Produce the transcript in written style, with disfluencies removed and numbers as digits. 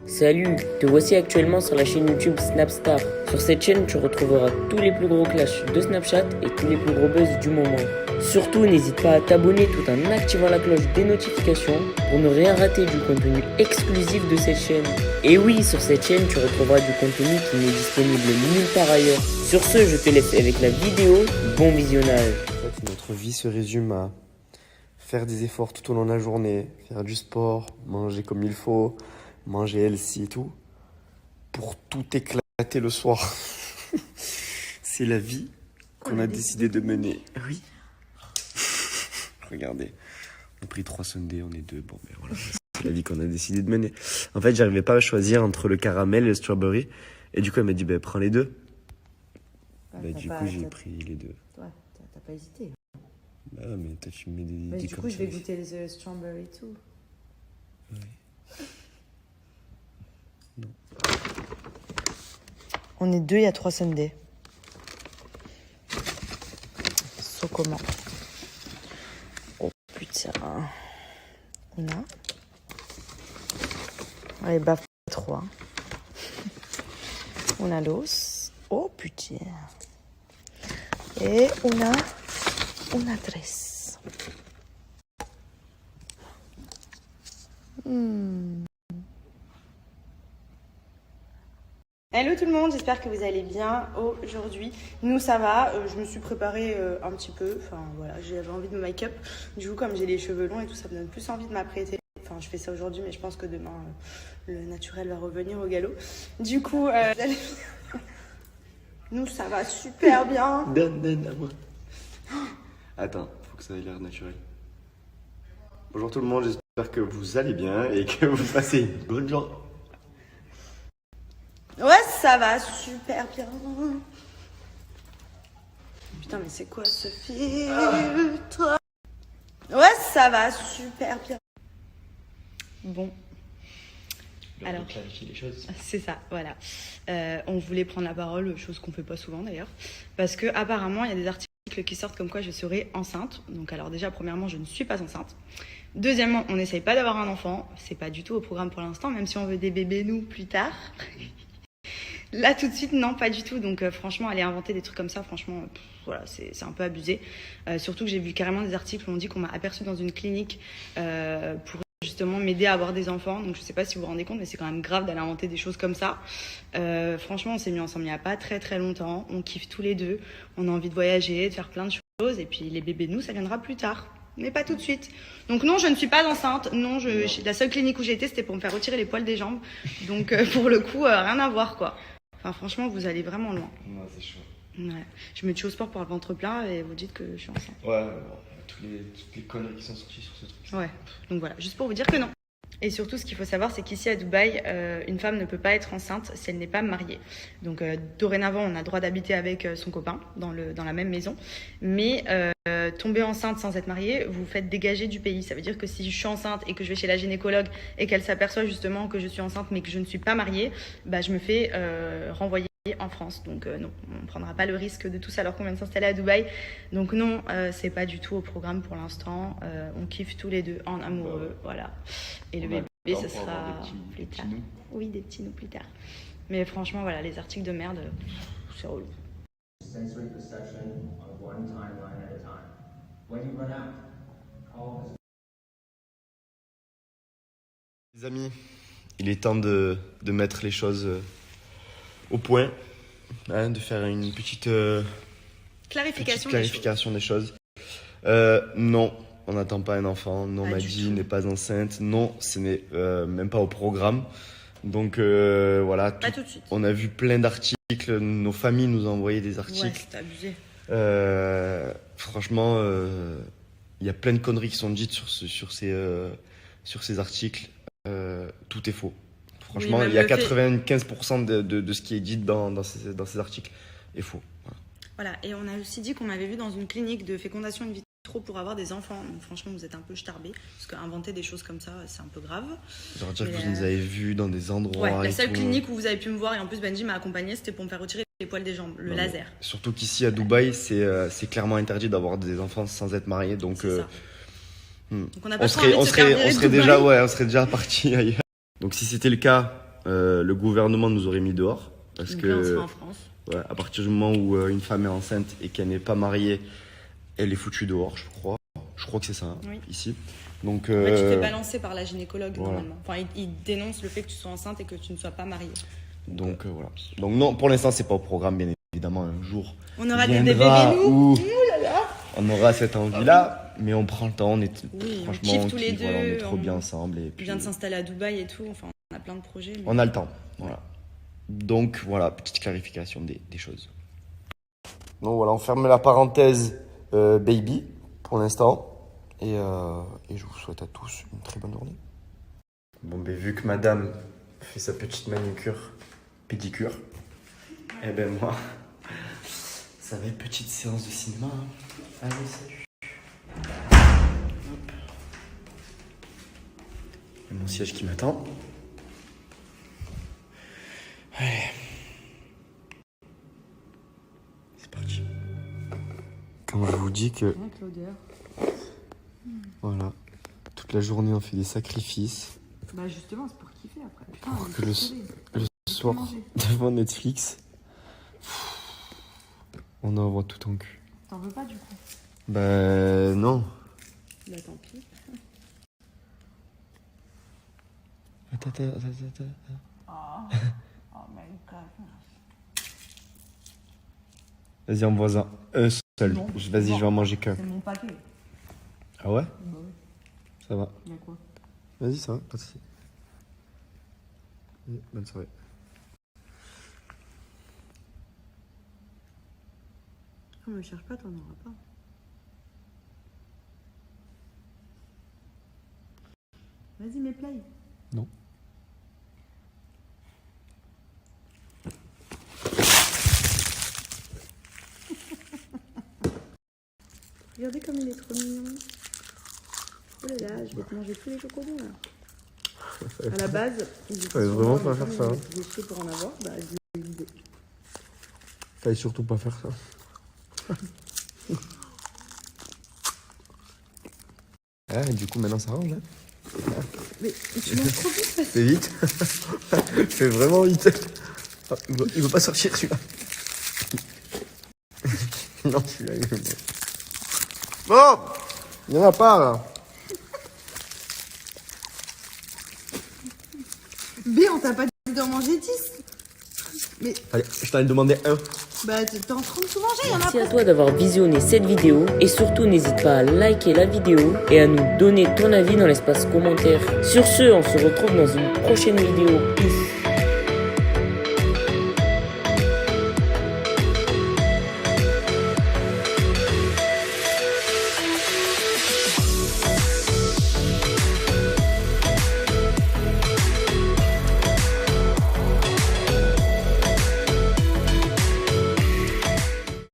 Salut, te voici actuellement sur la chaîne YouTube Snapstar. Sur cette chaîne, tu retrouveras tous les plus gros clashs de Snapchat et tous les plus gros buzz du moment. Surtout, n'hésite pas à t'abonner tout en activant la cloche des notifications pour ne rien rater du contenu exclusif de cette chaîne. Et oui, sur cette chaîne, tu retrouveras du contenu qui n'est disponible nulle part ailleurs. Sur ce, je te laisse avec la vidéo. Bon visionnage. En fait, notre vie se résume à faire des efforts tout au long de la journée, faire du sport, manger comme il faut, manger healthy et tout, pour tout éclater le soir. C'est la vie qu'on a décidé de mener. Oui. Regardez, on a pris 3 sundaes, on est 2. Bon, ben voilà, c'est la vie qu'on a décidé de mener. En fait, j'arrivais pas à choisir entre le caramel et le strawberry. Et du coup, elle m'a dit, ben prends les deux. Du coup, j'ai pris les deux. Toi, t'as pas hésité. Bah mais toi, tu me mets des Bah, idées du comme coup, ça. je vais goûter les strawberry et tout. Oui. Non. On est 2, il y a 3 sundaes. So comment? Oh putain. Una. Allez, baffe 3. Una dos. Oh putain. Et una tres. Hello tout le monde, j'espère que vous allez bien aujourd'hui. Nous ça va, je me suis préparée un petit peu, enfin voilà, j'avais envie de me make-up. Du coup comme j'ai les cheveux longs et tout, ça me donne plus envie de m'apprêter. Enfin je fais ça aujourd'hui mais je pense que demain le naturel va revenir au galop. Du coup, nous ça va super bien. Donne à moi. Attends, faut que ça ait l'air naturel. Bonjour tout le monde, j'espère que vous allez bien et que vous passez une bonne journée. Ouais, ça va super bien. Putain, mais c'est quoi ce filtre? Ouais, ça va super bien. Bon. Alors, clarifier les choses. c'est ça, voilà. On voulait prendre la parole, chose qu'on fait pas souvent d'ailleurs, parce que apparemment il y a des articles qui sortent comme quoi je serais enceinte. Donc alors déjà, premièrement, je ne suis pas enceinte. Deuxièmement, on n'essaye pas d'avoir un enfant. C'est pas du tout au programme pour l'instant, même si on veut des bébés nous plus tard. Là, tout de suite, non, pas du tout. Donc, franchement, aller inventer des trucs comme ça, franchement, voilà, c'est un peu abusé. Surtout que j'ai vu carrément des articles où on dit qu'on m'a aperçu dans une clinique pour justement m'aider à avoir des enfants. Donc, je sais pas si vous vous rendez compte, mais c'est quand même grave d'aller inventer des choses comme ça. Franchement, on s'est mis ensemble il n'y a pas très très longtemps. On kiffe tous les deux. On a envie de voyager, de faire plein de choses. Et puis, les bébés de nous, ça viendra plus tard. Mais pas tout de suite. Donc non, je ne suis pas enceinte. Non, la seule clinique où j'ai été, c'était pour me faire retirer les poils des jambes. Donc, pour le coup, rien à voir, quoi. Enfin, franchement, vous allez vraiment loin. Ouais, c'est chaud. Ouais. Je me tue au sport pour le ventre plein et vous dites que je suis enceinte. Ouais, bon, toutes les conneries qui sont sorties sur ce truc. Ouais, donc voilà, juste pour vous dire que non. Et surtout, ce qu'il faut savoir, c'est qu'ici à Dubaï, une femme ne peut pas être enceinte si elle n'est pas mariée. Donc dorénavant, on a le droit d'habiter avec son copain dans la même maison. Mais tomber enceinte sans être mariée, vous faites dégager du pays. Ça veut dire que si je suis enceinte et que je vais chez la gynécologue et qu'elle s'aperçoit justement que je suis enceinte mais que je ne suis pas mariée, bah, je me fais renvoyer en France. Donc non, on ne prendra pas le risque de tout ça alors qu'on vient de s'installer à Dubaï. Donc non, c'est pas du tout au programme pour l'instant. On kiffe tous les deux en amoureux, voilà. Et le bébé, ce sera plus tard. Oui, des petits nous plus tard. Mais franchement, voilà, les articles de merde, c'est relou. Sensory perception of one timeline at a time. When you run out, how long is it? Les amis, il est temps de mettre les choses au point, hein, de faire une petite clarification des choses. Non, on n'attend pas un enfant. Non, Maddy n'est pas enceinte. Non, ce n'est même pas au programme. Donc voilà, Pas tout de suite. on a vu plein d'articles. Nos familles nous ont envoyé des articles. Ouais, c'est abusé. Franchement, il y a plein de conneries qui sont dites sur ces articles. Tout est faux. Franchement, Oui, il y a le fait- 95% de ce qui est dit dans ces articles est faux. Voilà, et on a aussi dit qu'on m'avait vu dans une clinique de fécondation in vitro pour avoir des enfants. Donc franchement, vous êtes un peu starbés, parce qu'inventer des choses comme ça, c'est un peu grave. Genre dire Mais que vous nous avez vus dans des endroits. Ouais, la et seule tout. clinique où vous avez pu me voir, et en plus Benji m'a accompagné, c'était pour me faire retirer les poils des jambes, le Non, laser. Surtout qu'ici à Dubaï, c'est clairement interdit d'avoir des enfants sans être marié. Donc, C'est ça. Donc on n'a pas on trop envie de se faire virer de Dubaï. serait déjà parti ailleurs. Donc si c'était le cas, le gouvernement nous aurait mis dehors. Parce Donc que, là, on sera en France. ouais, à partir du moment où une femme est enceinte et qu'elle n'est pas mariée, elle est foutue dehors, je crois. Je crois que c'est ça, hein, Oui. ici. Donc, En fait, tu te fais balancer par la gynécologue, voilà. normalement. Enfin, il dénonce le fait que tu sois enceinte et que tu ne sois pas mariée. donc voilà. Donc non, pour l'instant, c'est pas au programme, bien évidemment. Un jour, On aura des viendra bébés, nous. où on aura cette envie-là, mais on prend le temps. On est Oui, on franchement, kiffe tous les voilà, on est deux, trop on- bien ensemble. Et Il puis, vient de s'installer à Dubaï et tout. Enfin, on a plein de projets. Mais... on a le temps. Voilà. Donc voilà, petite clarification des choses. Donc voilà, on ferme la parenthèse baby pour l'instant. Et je vous souhaite à tous une très bonne journée. Bon, ben vu que madame fait sa petite manucure, pédicure, et ben moi, ça va être petite séance de cinéma. Hein. Allez, salut. Hop. Il y a mon siège qui m'attend. Allez. C'est parti. Quand je vous dis que, Rien que l'odeur. voilà, toute la journée on fait des sacrifices. Bah justement, c'est pour kiffer après. Putain, Pour on est que le saturés. soir, manger. devant Netflix, on envoie tout en cul. T'en veux pas du coup? Ben non. Bah tant pis. Attends. Oh my god. Vas-y, en voisin. Seul. Non. Vas-y, Non. je vais en manger qu'un. C'est mon paquet. Ah ouais? Bah oui. Ça va. Y'a quoi? Vas-y, ça va, pas de soucis. Bonne soirée. On me cherche pas, t'en auras pas. Vas-y, mets play. Non. Regardez comme il est trop mignon. Oh là là, je vais te manger tous les chocobons là. À la base, il était Fallait sur vraiment moi, pas mais faire comme ça, il m'a fait chier pour en avoir, bah j'ai eu l'idée. Fallait surtout pas faire ça. Ah, du coup, maintenant ça range, hein. Mais tu manges trop vite. Fais vite. Fais vraiment vite. Ah, il veut pas sortir celui-là. Non, celui-là, il veut pas. Bon, il y en a pas là. B, on t'a pas dit d'en manger 10. Mais Allez, je t'en ai demandé un. bah t'es en train de tout manger, il y en a Merci pas. à toi d'avoir visionné cette vidéo et surtout n'hésite pas à liker la vidéo et à nous donner ton avis dans l'espace commentaire. Sur ce, on se retrouve dans une prochaine vidéo. Peace.